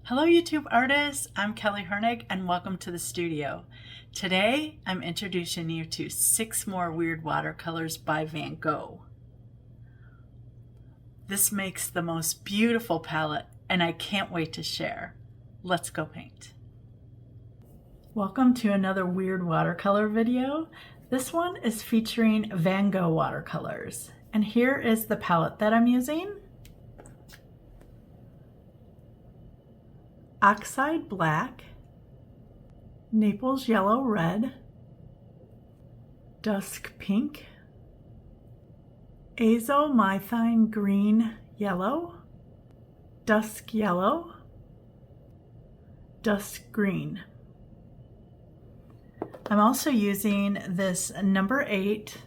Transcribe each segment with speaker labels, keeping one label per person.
Speaker 1: Hello YouTube artists, I'm Kelly Hernig and welcome to the studio. Today I'm introducing you to 6 more weird watercolors by Van Gogh. This makes the most beautiful palette and I can't wait to share. Let's go paint. Welcome to another weird watercolor video. This one is featuring Van Gogh watercolors. And here is the palette that I'm using. Oxide Black, Naples Yellow Red, Dusk Pink, Azomethine Green Yellow, Dusk Yellow, Dusk Green. I'm also using this number 8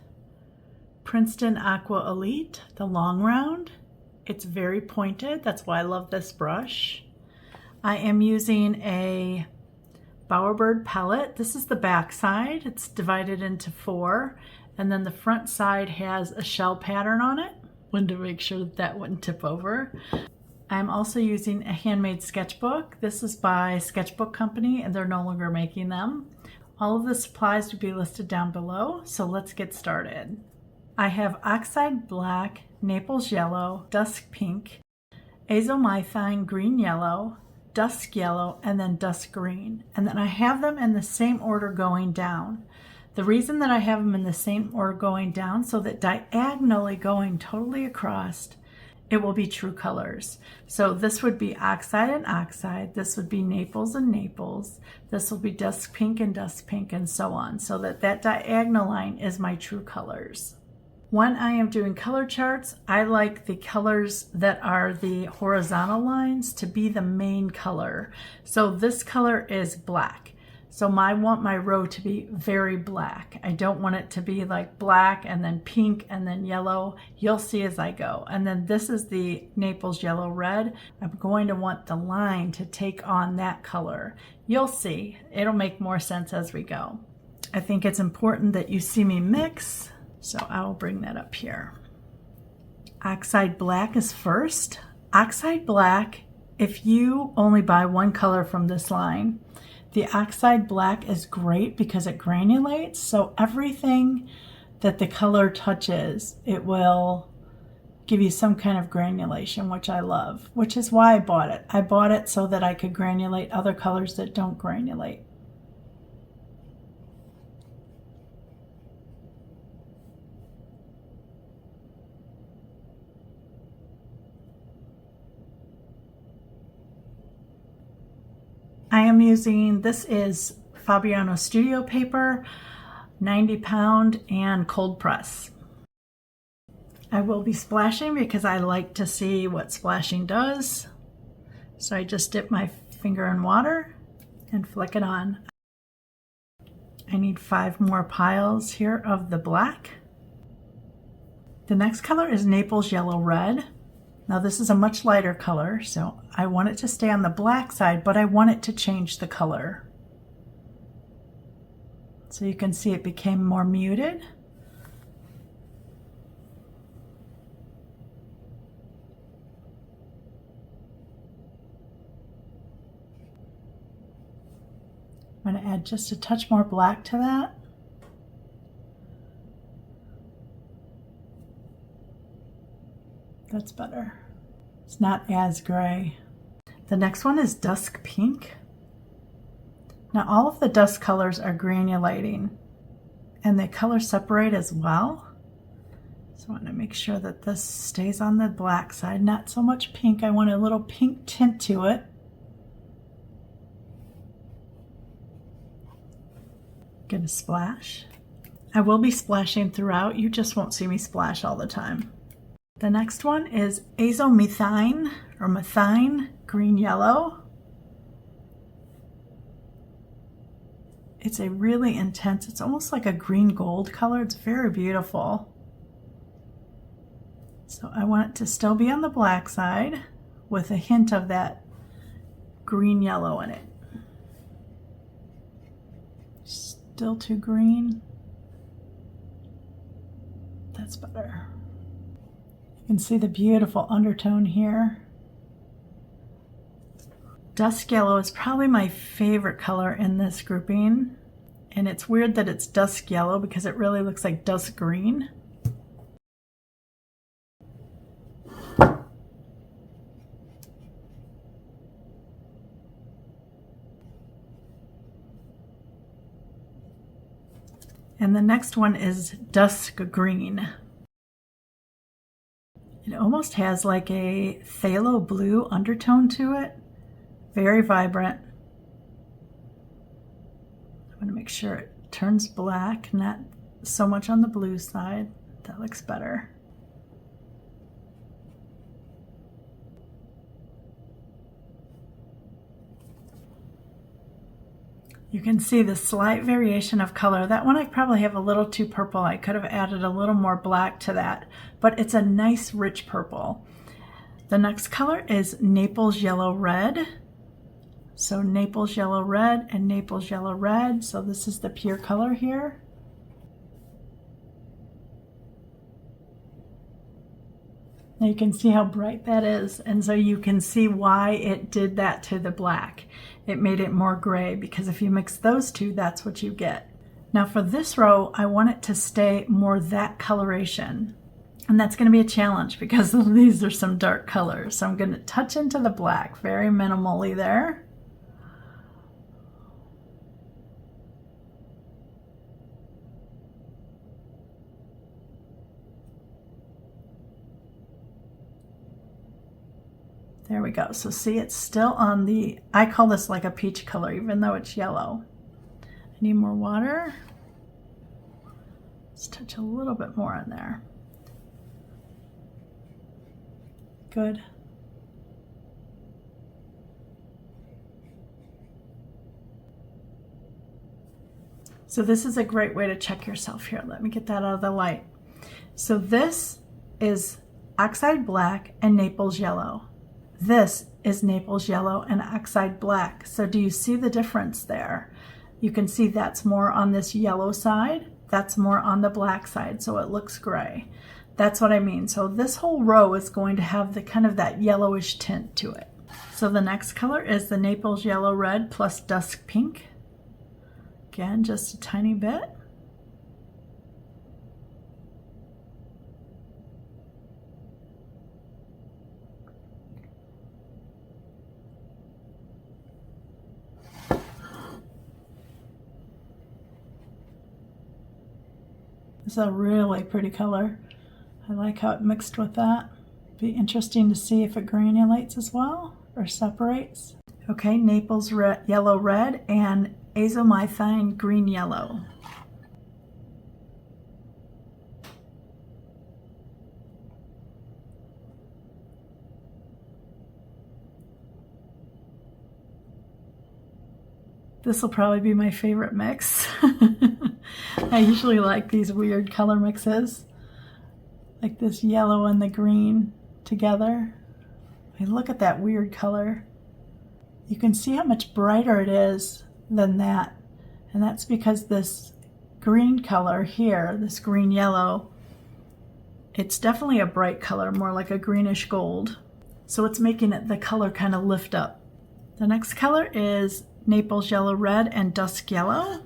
Speaker 1: Princeton Aqua Elite, the long round. It's very pointed, that's why I love this brush. I am using a Bowerbird palette. This is the back side. It's divided into 4, and then the front side has a shell pattern on it. Wanted to make sure that wouldn't tip over. I'm also using a handmade sketchbook. This is by Sketchbook Company, and they're no longer making them. All of the supplies will be listed down below, so let's get started. I have Oxide Black, Naples Yellow, Dusk Pink, Azomethine Green Yellow, Dusk Yellow, and then Dusk Green. And then I have them in the same order going down. The reason that I have them in the same order going down, so that diagonally going totally across, it will be true colors. So this would be Oxide and Oxide, this would be Naples and Naples, this will be Dusk Pink, and so on, so that that diagonal line is my true colors. When I am doing color charts, I like the colors that are the horizontal lines to be the main color. So this color is black. So I want my row to be very black. I don't want it to be like black and then pink and then yellow. You'll see as I go. And then this is the Naples Yellow Red. I'm going to want the line to take on that color. You'll see. It'll make more sense as we go. I think it's important that you see me mix. So I will bring that up here. Oxide Black is first. Oxide Black, if you only buy one color from this line, the Oxide Black is great because it granulates. So everything that the color touches, it will give you some kind of granulation, which I love, which is why I bought it. I bought it so that I could granulate other colors that don't granulate. I am using, this is Fabriano Studio paper, 90 pound and cold press. I will be splashing because I like to see what splashing does. So I just dip my finger in water and flick it on. I need 5 more piles here of the black. The next color is Naples Yellow Red. Now this is a much lighter color, so I want it to stay on the black side, but I want it to change the color. So you can see it became more muted. I'm going to add just a touch more black to that. That's better. It's not as gray. The next one is Dusk Pink. Now all of the dusk colors are granulating and they color separate as well. So I want to make sure that this stays on the black side, not so much pink. I want a little pink tint to it. Get a splash. I will be splashing throughout. You just won't see me splash all the time. The next one is Azomethine or Methine Green Yellow. It's a really intense, it's almost like a green gold color. It's very beautiful. So I want it to still be on the black side with a hint of that green yellow in it. Still too green. That's better. You can see the beautiful undertone here. Dusk yellow is probably my favorite color in this grouping. And it's weird that it's dusk yellow because it really looks like dusk green. And the next one is dusk green. It almost has like a phthalo blue undertone to it. Very vibrant. I'm going to make sure it turns black, not so much on the blue side. That looks better. You can see the slight variation of color. That one I probably have a little too purple. I could have added a little more black to that, but it's a nice rich purple. The next color is Naples yellow red. So Naples yellow red and Naples yellow red. So this is the pure color here. Now you can see how bright that is, and so you can see why it did that to the black. It made it more gray, because if you mix those two, that's what you get. Now for this row, I want it to stay more that coloration, and that's going to be a challenge because these are some dark colors. So I'm going to touch into the black very minimally there. There we go. So see, it's still on the, I call this like a peach color, even though it's yellow. I need more water. Let's touch a little bit more on there. Good. So this is a great way to check yourself here. Let me get that out of the light. So this is oxide black and Naples yellow. This is Naples yellow and oxide black. So do you see the difference there? You can see that's more on this yellow side, that's more on the black side, so it looks gray. That's what I mean. So this whole row is going to have the kind of that yellowish tint to it. So the next color is the Naples yellow red plus dusk pink. Again, just a tiny bit. It's a really pretty color. I like how it mixed with that. Be interesting to see if it granulates as well or separates. Okay, Naples red, yellow red and azomethine green yellow. This will probably be my favorite mix. I usually like these weird color mixes, like this yellow and the green together. I mean, look at that weird color. You can see how much brighter it is than that, and that's because this green color here, this green yellow, it's definitely a bright color, more like a greenish gold. So it's making it the color kind of lift up. The next color is Naples yellow red and dusk yellow.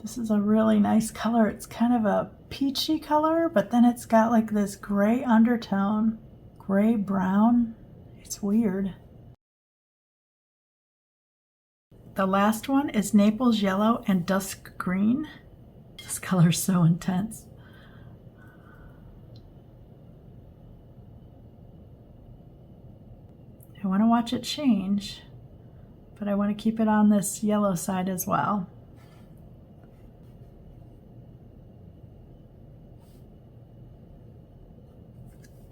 Speaker 1: This is a really nice color. It's kind of a peachy color, but then it's got like this gray undertone, gray brown. It's weird. The last one is Naples yellow and dusk green. This color is so intense. I want to watch it change, but I want to keep it on this yellow side as well.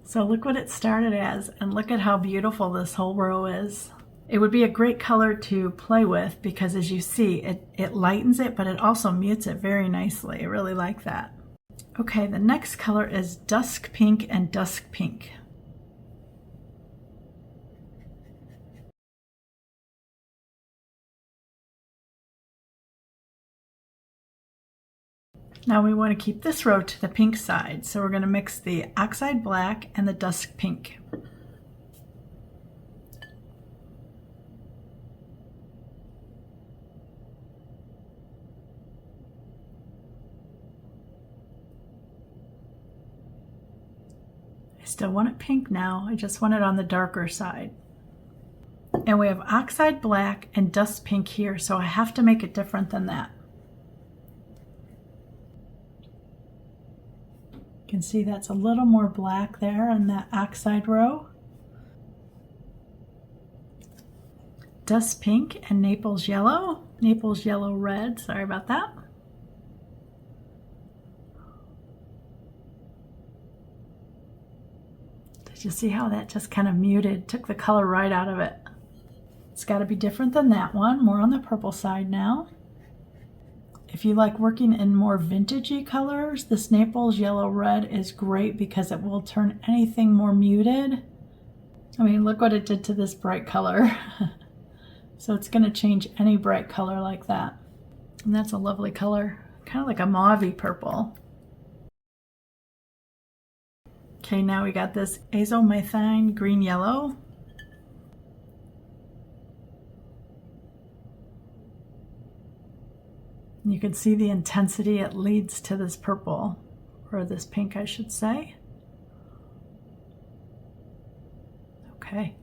Speaker 1: So look what it started as, and look at how beautiful this whole row is. It would be a great color to play with because, as you see, it lightens it, but it also mutes it very nicely. I really like that. Okay, the next color is dusk pink and dusk pink. Now we want to keep this row to the pink side, so we're going to mix the oxide black and the dusk pink. I still want it pink now, I just want it on the darker side. And we have oxide black and dusk pink here, so I have to make it different than that. You can see that's a little more black there in that oxide row. Dusk pink and Naples yellow red, sorry about that. Did you see how that just kind of muted, took the color right out of it? It's got to be different than that one, more on the purple side now. If you like working in more vintagey colors, this Naples yellow red is great because it will turn anything more muted. I mean, look what it did to this bright color. So it's going to change any bright color like that. And that's a lovely color, kind of like a mauve-y purple. Okay, now we got this azomethine green yellow. You can see the intensity it leads to this purple, or this pink, I should say. Okay.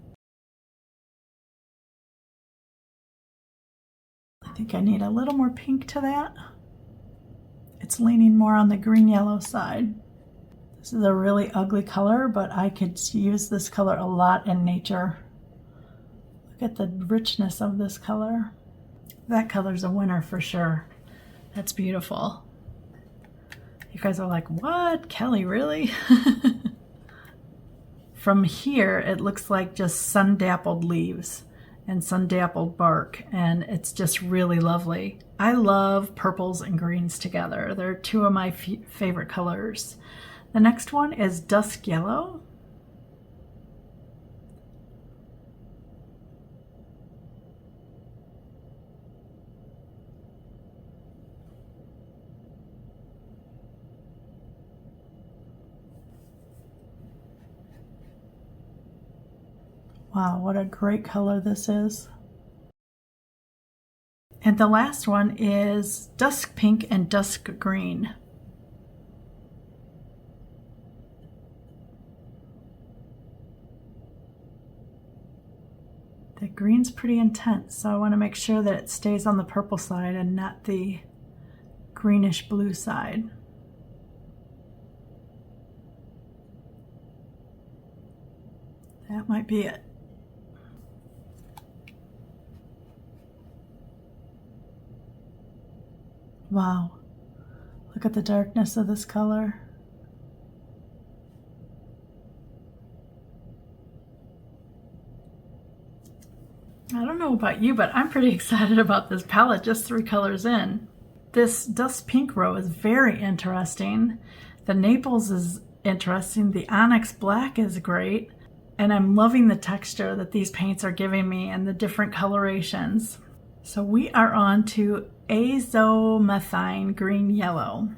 Speaker 1: I think I need a little more pink to that. It's leaning more on the green-yellow side. This is a really ugly color, but I could use this color a lot in nature. Look at the richness of this color. That color's a winner for sure. That's beautiful. You guys are like, what? Kelly, really? From here, it looks like just sun-dappled leaves and sun-dappled bark, and it's just really lovely. I love purples and greens together. They're two of my favorite colors. The next one is dusk yellow. Wow, what a great color this is. And the last one is dusk pink and dusk green. The green's pretty intense, so I want to make sure that it stays on the purple side and not the greenish blue side. That might be it. Wow, look at the darkness of this color. I don't know about you, but I'm pretty excited about this palette just 3 colors in. This dusk pink row is very interesting. The Naples is interesting. The onyx black is great. And I'm loving the texture that these paints are giving me and the different colorations. So we are on to azomethine green yellow.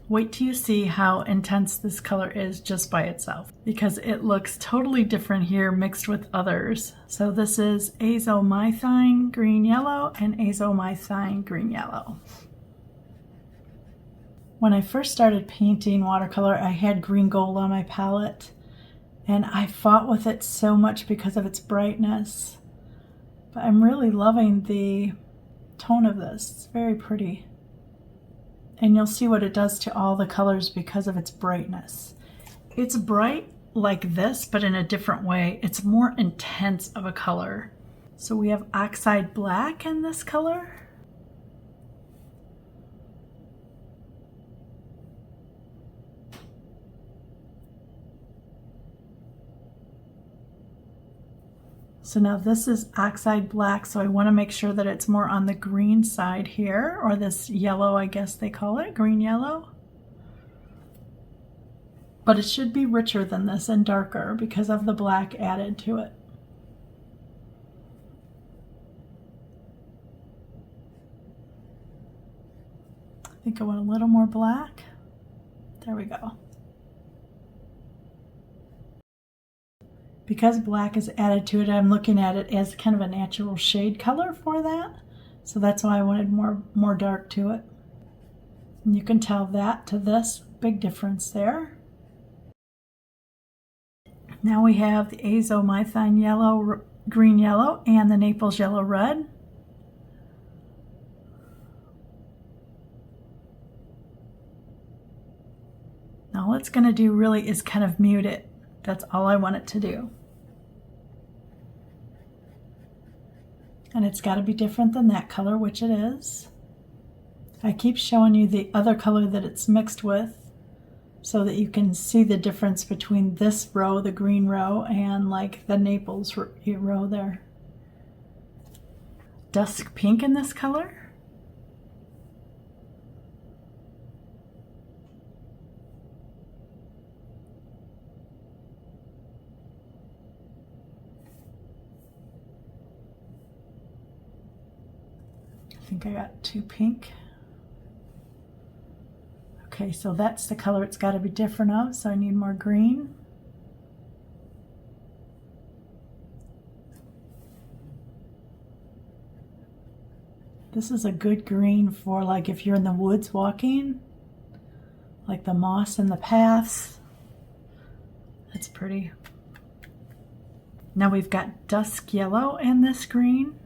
Speaker 1: Wait till you see how intense this color is just by itself, because it looks totally different here mixed with others. So this is azomethine green yellow and azomethine green yellow. When I first started painting watercolor, I had green gold on my palette, and I fought with it so much because of its brightness. But I'm really loving the tone of this. It's very pretty. And you'll see what it does to all the colors because of its brightness. It's bright like this, but in a different way. It's more intense of a color. So we have oxide black in this color. So now this is oxide black, so I want to make sure that it's more on the green side here, or this yellow, I guess they call it, green yellow. But it should be richer than this and darker because of the black added to it. think I want a little more black. There we go. Because black is added to it, I'm looking at it as kind of a natural shade color for that. So that's why I wanted more dark to it. And you can tell that to this, big difference there. Now we have the azomethine yellow, green yellow, and the Naples yellow red. Now all it's going to do really is kind of mute it. That's all I want it to do. And it's got to be different than that color, which it is. I keep showing you the other color that it's mixed with so that you can see the difference between this row, the green row, and like the Naples row there. Dusk pink in this color. I think I got too pink. Okay, so that's the color it's got to be different of, so I need more green. This is a good green for like if you're in the woods walking, like the moss and the paths. That's pretty. Now we've got dusk yellow in this green.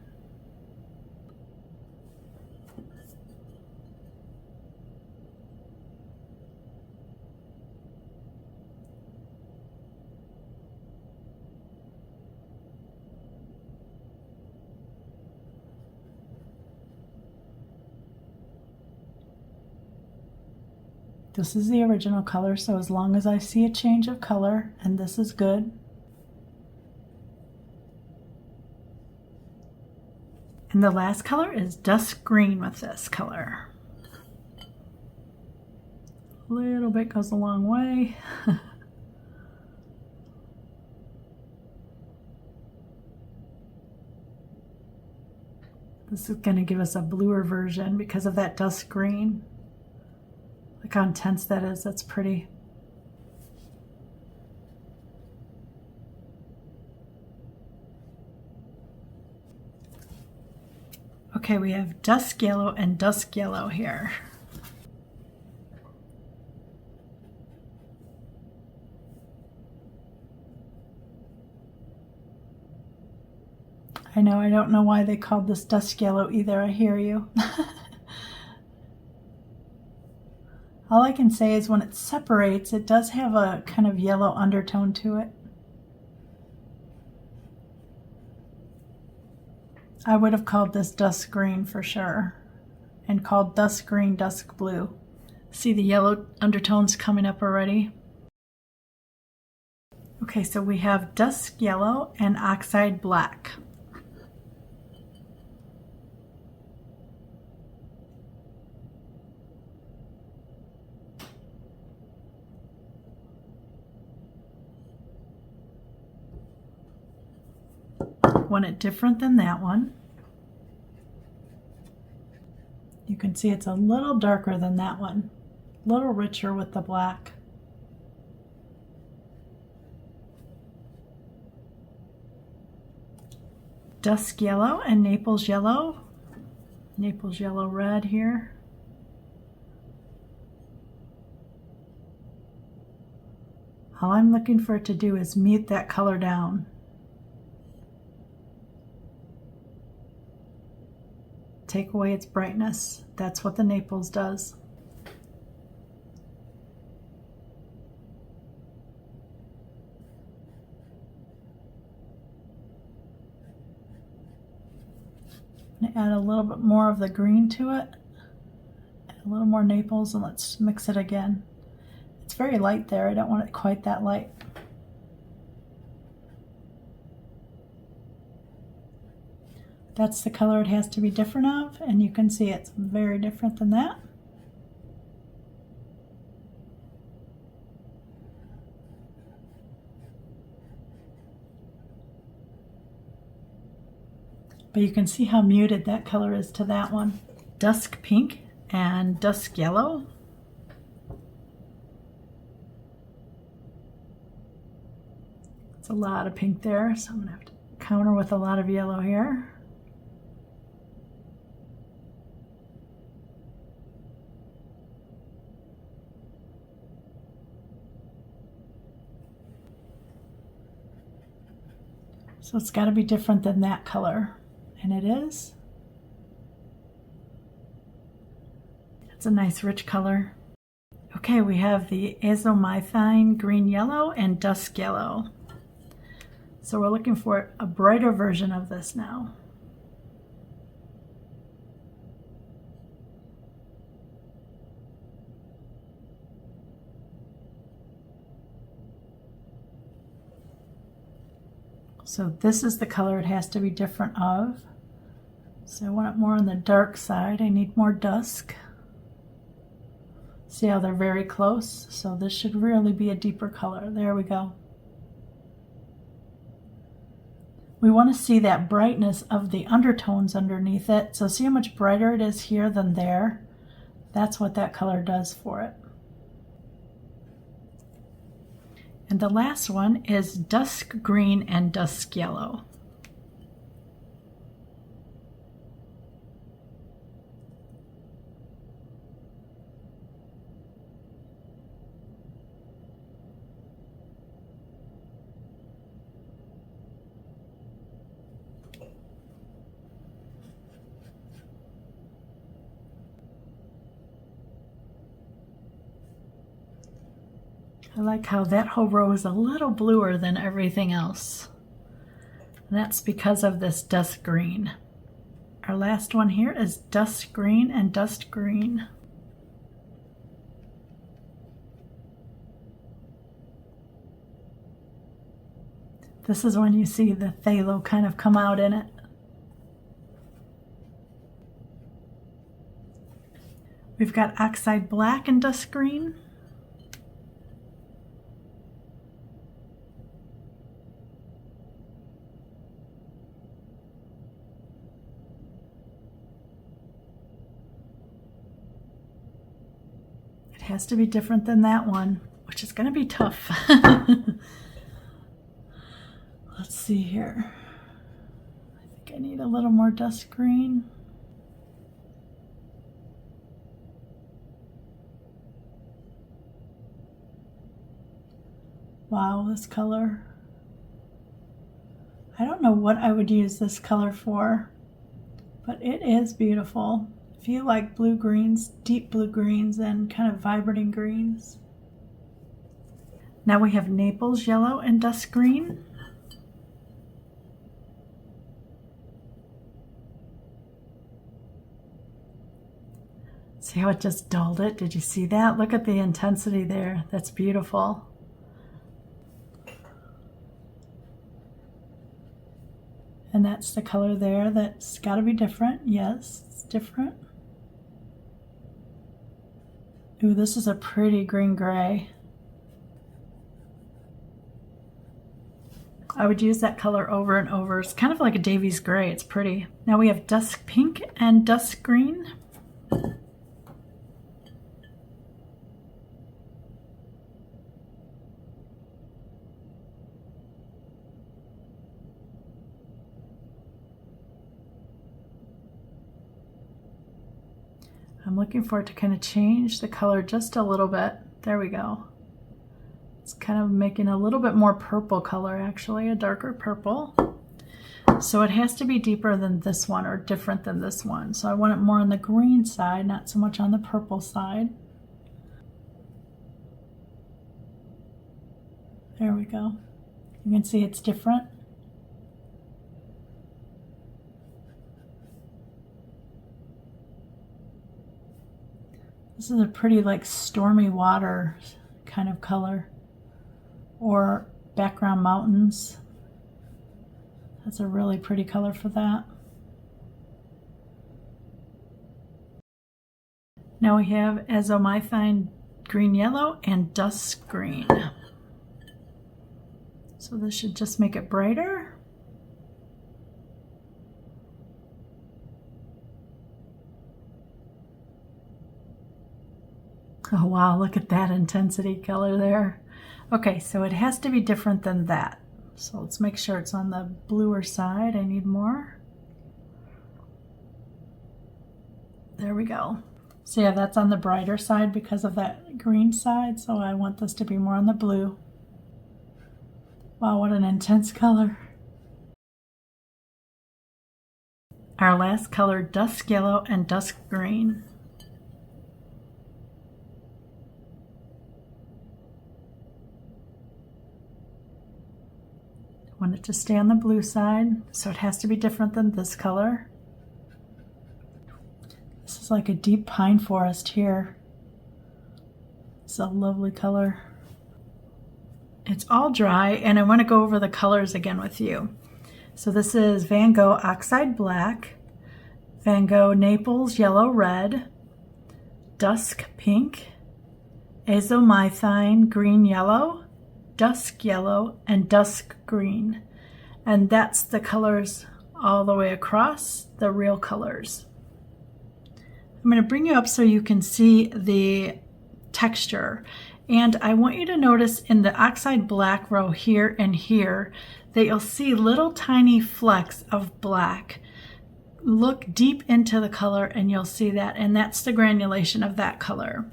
Speaker 1: This is the original color, so as long as I see a change of color, and this is good. And the last color is dusk green with this color. A little bit goes a long way. This is going to give us a bluer version because of that dusk green. Look how intense that is. That's pretty. Okay, we have dusk yellow and dusk yellow here. I know, I don't know why they called this dusk yellow either. I hear you. All I can say is when it separates, it does have a kind of yellow undertone to it. I would have called this dusk green for sure, and called dusk green dusk blue. See the yellow undertones coming up already? Okay, so we have dusk yellow and oxide black. Want it different than that one. You can see it's a little darker than that one, a little richer with the black. Dusk yellow and Naples yellow red here. All I'm looking for it to do is mute that color down. Take away its brightness. That's what the Naples does. I'm gonna add a little bit more of the green to it. Add a little more Naples, and let's mix it again. It's very light there. I don't want it quite that light. That's the color it has to be different of, and you can see it's very different than that. But you can see how muted that color is to that one. Dusk pink and dusk yellow. It's a lot of pink there, so I'm gonna have to counter with a lot of yellow here. So it's got to be different than that color, and it is. It's a nice rich color. Okay, we have the azomethine green yellow and dusk yellow. So we're looking for a brighter version of this now. So this is the color it has to be different of. So I want it more on the dark side. I need more dusk. See how they're very close? So this should really be a deeper color. There we go. We want to see that brightness of the undertones underneath it. So see how much brighter it is here than there? That's what that color does for it. And the last one is dusk green and dusk yellow. I like how that whole row is a little bluer than everything else. And that's because of this dusk green. Our last one here is dusk green and dust green. This is when you see the phthalo kind of come out in it. We've got oxide black and dusk green. It has to be different than that one, which is going to be tough. Let's see here. I think I need a little more dusk green. Wow, this color. I don't know what I would use this color for, but it is beautiful. If you like blue greens, deep blue greens, and kind of vibrating greens. Now we have Naples yellow and dusk green. See how it just dulled it? Did you see that? Look at the intensity there. That's beautiful. And that's the color there. That's got to be different. Yes, it's different. Ooh, this is a pretty green-gray. I would use that color over and over. It's kind of like a Davies gray. It's pretty. Now we have dusk pink and dusk green. I'm looking for it to kind of change the color just a little bit. There we go. It's kind of making a little bit more purple color, actually, a darker purple. So it has to be deeper than this one or different than this one. So I want it more on the green side, not so much on the purple side. There we go. You can see it's different. This is a pretty like stormy water kind of color, or background mountains. That's a really pretty color for that. Now we have azomethine green yellow and dusk green. So this should just make it brighter. Oh wow, look at that intensity color there. Okay, so it has to be different than that. So let's make sure it's on the bluer side. I need more. There we go. So yeah, that's on the brighter side because of that green side. So I want this to be more on the blue. Wow, what an intense color. Our last color, dusk yellow and dusk green. I want it to stay on the blue side, so it has to be different than this color. This is like a deep pine forest here. It's a lovely color. It's all dry, and I want to go over the colors again with you. So this is Van Gogh Oxide Black, Van Gogh Naples Yellow Red, Dusk Pink, Azomethine Green Yellow, Dusk Yellow, and Dusk Green. And that's the colors all the way across, the real colors. I'm going to bring you up so you can see the texture. And I want you to notice in the Oxide Black row here and here that you'll see little tiny flecks of black. Look deep into the color and you'll see that, and that's the granulation of that color.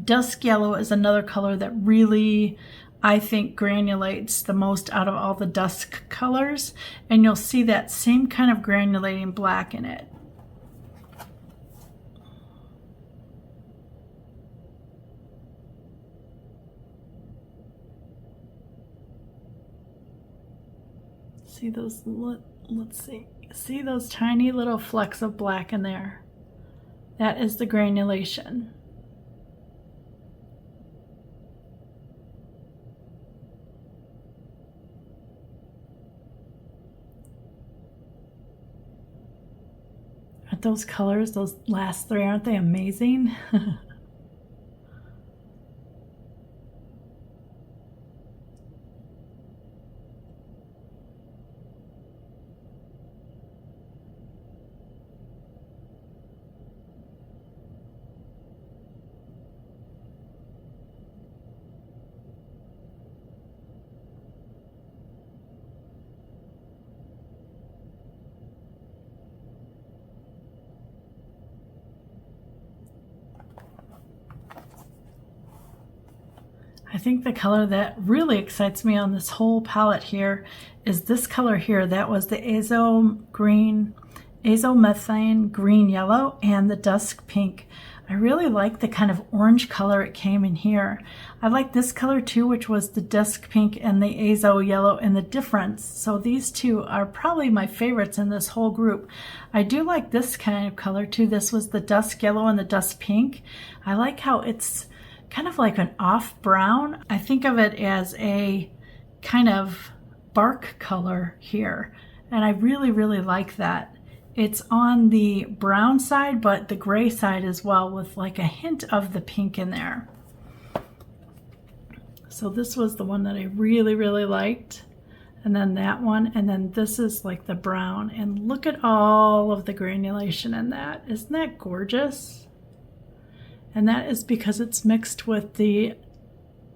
Speaker 1: Dusk yellow is another color that really, I think, granulates the most out of all the dusk colors, and you'll see that same kind of granulating black in it. See those, let's see those tiny little flecks of black in there? That is the granulation. Aren't those colors, those last three, aren't they amazing? I think the color that really excites me on this whole palette here is this color here. That was the azomethane green yellow and the dusk pink. I really like the kind of orange color it came in here. I like this color too, which was the dusk pink and the azo yellow, and the difference. So these two are probably my favorites in this whole group. I do like this kind of color too. This was the dusk yellow and the dusk pink. I like how it's kind of like an off brown. I think of it as a kind of bark color here, and I really, really like that. It's on the brown side, but the gray side as well, with like a hint of the pink in there. So this was the one that I really, really liked. And then that one, and then this is like the brown, and look at all of the granulation in that. Isn't that gorgeous? And that is because it's mixed with the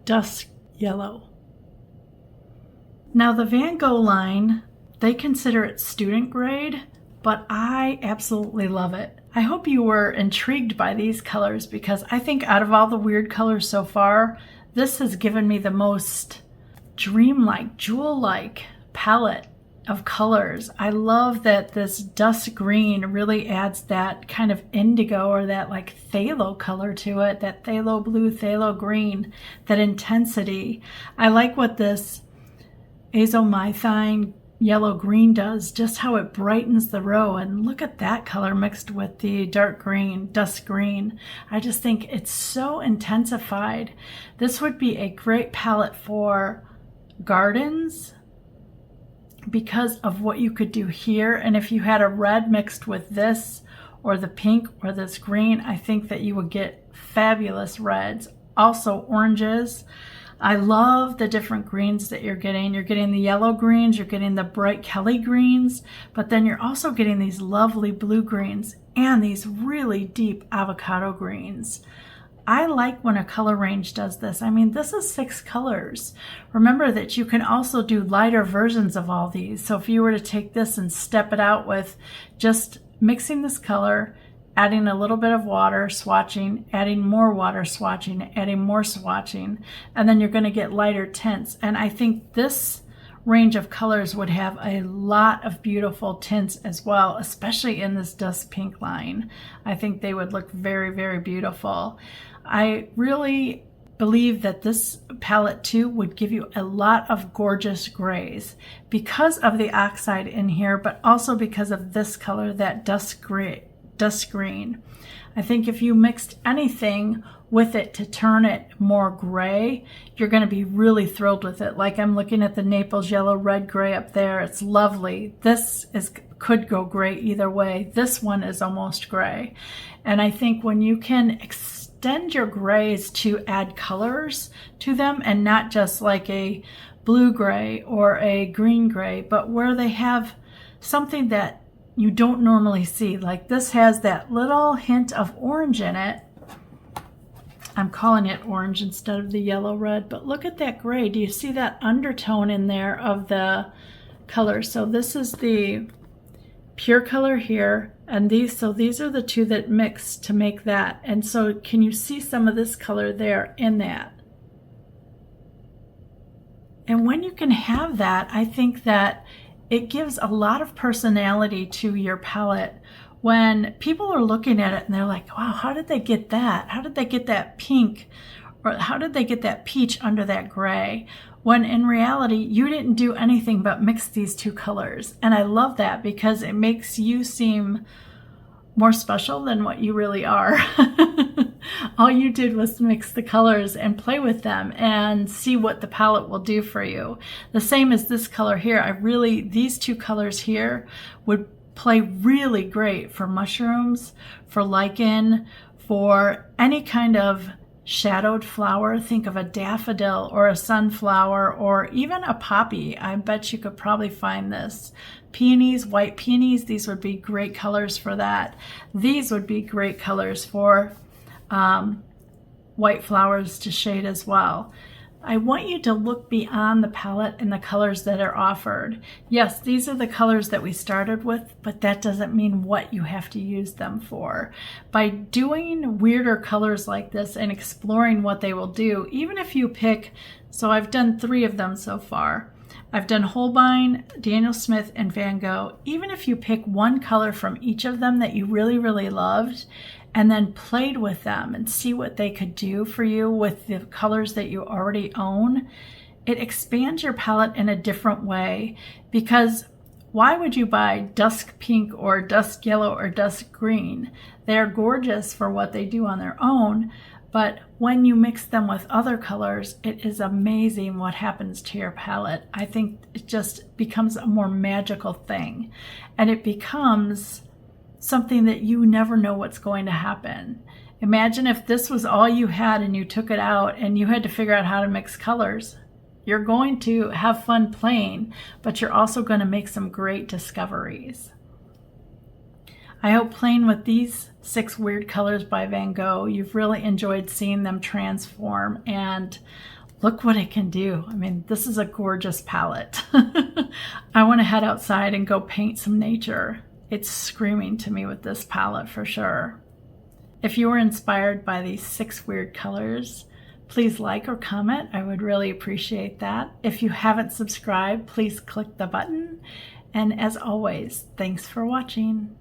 Speaker 1: dusk yellow. Now the Van Gogh line, they consider it student grade, but I absolutely love it. I hope you were intrigued by these colors, because I think out of all the weird colors so far, this has given me the most dreamlike, jewel-like palette of colors. I love that this dusk green really adds that kind of indigo, or that like phthalo color to it, that phthalo blue, phthalo green, that intensity. I like what this azomethine yellow green does, just how it brightens the row, and look at that color mixed with the dark green, dusk green. I just think it's so intensified. This would be a great palette for gardens because of what you could do here. And if you had a red mixed with this, or the pink, or this green, I think that you would get fabulous reds. Also oranges. I love the different greens that you're getting. You're getting the yellow greens, you're getting the bright Kelly greens, but then you're also getting these lovely blue greens and these really deep avocado greens. I like when a color range does this. I mean, this is 6 colors. Remember that you can also do lighter versions of all these. So if you were to take this and step it out with just mixing this color, adding a little bit of water, swatching, adding more water, swatching, adding more swatching, and then you're going to get lighter tints. And I think this range of colors would have a lot of beautiful tints as well, especially in this dusk pink line. I think they would look very, very beautiful. I really believe that this palette too would give you a lot of gorgeous grays because of the oxide in here, but also because of this color, that dusk green. I think if you mixed anything with it to turn it more gray, you're going to be really thrilled with it. Like I'm looking at the Naples yellow, red, gray up there. It's lovely. This could go gray either way. This one is almost gray. And I think when you can extend your grays to add colors to them and not just like a blue gray or a green gray, but where they have something that you don't normally see. Like this has that little hint of orange in it. I'm calling it orange instead of the yellow red, but look at that gray. Do you see that undertone in there of the color? So this is the pure color here, and these are the two that mix to make that. And so can you see some of this color there in that? And when you can have that, I think that it gives a lot of personality to your palette. When people are looking at it and they're like, wow, how did they get that? How did they get that pink? Or how did they get that peach under that gray? When in reality, you didn't do anything but mix these two colors. And I love that because it makes you seem more special than what you really are. All you did was mix the colors and play with them and see what the palette will do for you. The same as this color here. These two colors here would play really great for mushrooms, for lichen, for any kind of shadowed flower. Think of a daffodil or a sunflower or even a poppy. I bet you could probably find this. Peonies, white peonies, these would be great colors for that. These would be great colors for white flowers to shade as well. I want you to look beyond the palette and the colors that are offered. Yes, these are the colors that we started with, but that doesn't mean what you have to use them for. By doing weirder colors like this and exploring what they will do, even if you pick, so I've done 3 of them so far. I've done Holbein, Daniel Smith, and Van Gogh. Even if you pick one color from each of them that you really, really loved, and then played with them and see what they could do for you with the colors that you already own, it expands your palette in a different way. Because why would you buy dusk pink or dusk yellow or dusk green? They're gorgeous for what they do on their own, but when you mix them with other colors, it is amazing what happens to your palette. I think it just becomes a more magical thing, and it becomes something that you never know what's going to happen. Imagine if this was all you had and you took it out and you had to figure out how to mix colors. You're going to have fun playing, but you're also going to make some great discoveries. I hope playing with these 6 weird colors by Van Gogh, you've really enjoyed seeing them transform, and look what it can do. I mean, this is a gorgeous palette. I want to head outside and go paint some nature. It's screaming to me with this palette for sure. If you were inspired by these 6 weird colors, please like or comment. I would really appreciate that. If you haven't subscribed, please click the button. And as always, thanks for watching.